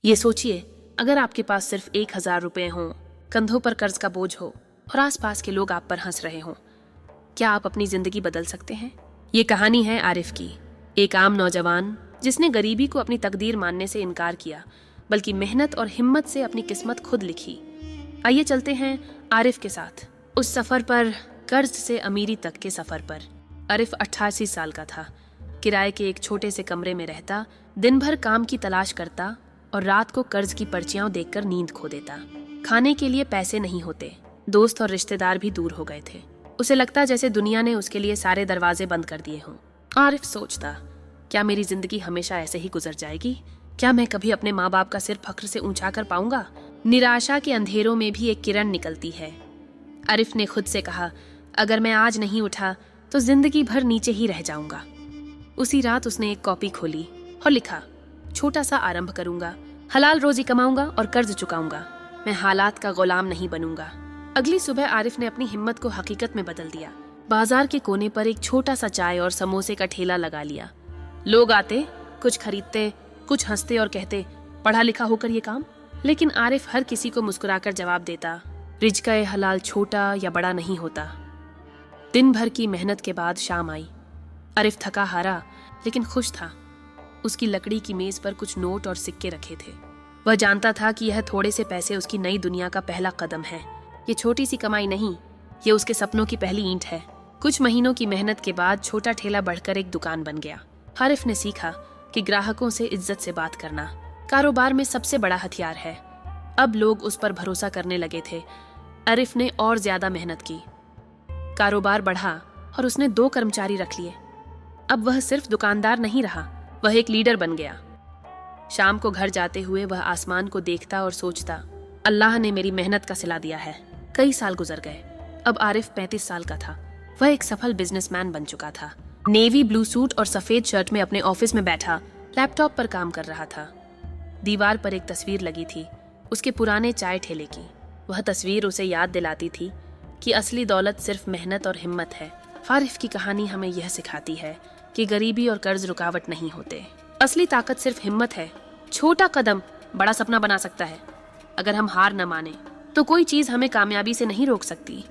ये सोचिए, अगर आपके पास सिर्फ 1,000 रुपए हों, कंधों पर कर्ज का बोझ हो और आसपास के लोग आप पर हंस रहे हों, क्या आप अपनी जिंदगी बदल सकते हैं? ये कहानी है आरिफ की, एक आम नौजवान जिसने गरीबी को अपनी तकदीर मानने से इनकार किया, बल्कि मेहनत और हिम्मत से अपनी किस्मत खुद लिखी। आइए चलते हैं आरिफ के साथ उस सफर पर, कर्ज से अमीरी तक के सफर पर। आरिफ 88 साल का था। किराए के एक छोटे से कमरे में रहता, दिन भर काम की तलाश करता और रात को कर्ज की पर्चियां देखकर नींद खो देता। खाने के लिए पैसे नहीं होते, दोस्त और रिश्तेदार भी दूर हो गए थे। उसे लगता जैसे दुनिया ने उसके लिए सारे दरवाजे बंद कर दिए हों। आरिफ सोचता, क्या मेरी जिंदगी हमेशा ऐसे ही गुजर जाएगी? क्या मैं कभी अपने माँ बाप का सिर फख्र से ऊंचा कर पाऊंगा? निराशा के अंधेरों में भी एक किरण निकलती है। आरिफ ने खुद से कहा, अगर मैं आज नहीं उठा तो जिंदगी भर नीचे ही रह जाऊंगा। उसी रात उसने एक कॉपी खोली और लिखा, छोटा सा आरंभ करूंगा, हलाल रोजी कमाऊंगा और कर्ज चुकाऊंगा। मैं हालात का गुलाम नहीं बनूंगा। अगली सुबह आरिफ ने अपनी हिम्मत को हकीकत में बदल दिया। बाजार के कोने पर एक छोटा सा चाय और समोसे का ठेला लगा लिया। लोग आते, कुछ खरीदते, कुछ हंसते और कहते, पढ़ा लिखा होकर ये काम। लेकिन आरिफ हर किसी को मुस्कुराकर जवाब देता, रिज़्क़-ए हलाल छोटा या बड़ा नहीं होता। दिन भर की मेहनत के बाद शाम आई। आरिफ थका हारा लेकिन खुश था। उसकी लकड़ी की मेज पर कुछ नोट और सिक्के रखे थे। वह जानता था कि यह थोड़े से पैसे उसकी नई दुनिया का पहला कदम है। ये छोटी सी कमाई नहीं, ये उसके सपनों की पहली ईंट है। कुछ महीनों की मेहनत के बाद छोटा ठेला बढ़कर एक दुकान बन गया। आरिफ ने सीखा कि ग्राहकों से इज्जत से बात करना कारोबार में सबसे बड़ा हथियार है। अब लोग उस पर भरोसा करने लगे थे। आरिफ ने और ज्यादा मेहनत की। कारोबार बढ़ा और उसने 2 कर्मचारी रख लिए। अब वह सिर्फ दुकानदार नहीं रहा, वह एक लीडर बन गया। शाम को घर जाते हुए वह आसमान को देखता और सोचता, अल्लाह ने मेरी मेहनत का सिला दिया है। कई साल गुजर गए। अब आरिफ 35 साल का था। वह एक सफल बिजनेसमैन बन चुका था। नेवी ब्लू सूट और सफेद शर्ट में अपने ऑफिस में बैठा लैपटॉप पर काम कर रहा था। दीवार पर एक तस्वीर लगी थी, उसके पुराने चाय ठेले की। वह तस्वीर उसे याद दिलाती थी कि असली दौलत सिर्फ मेहनत और हिम्मत है। आरिफ की कहानी हमें यह सिखाती है कि गरीबी और कर्ज रुकावट नहीं होते। असली ताकत सिर्फ हिम्मत है। छोटा कदम बड़ा सपना बना सकता है। अगर हम हार न माने तो कोई चीज हमें कामयाबी से नहीं रोक सकती।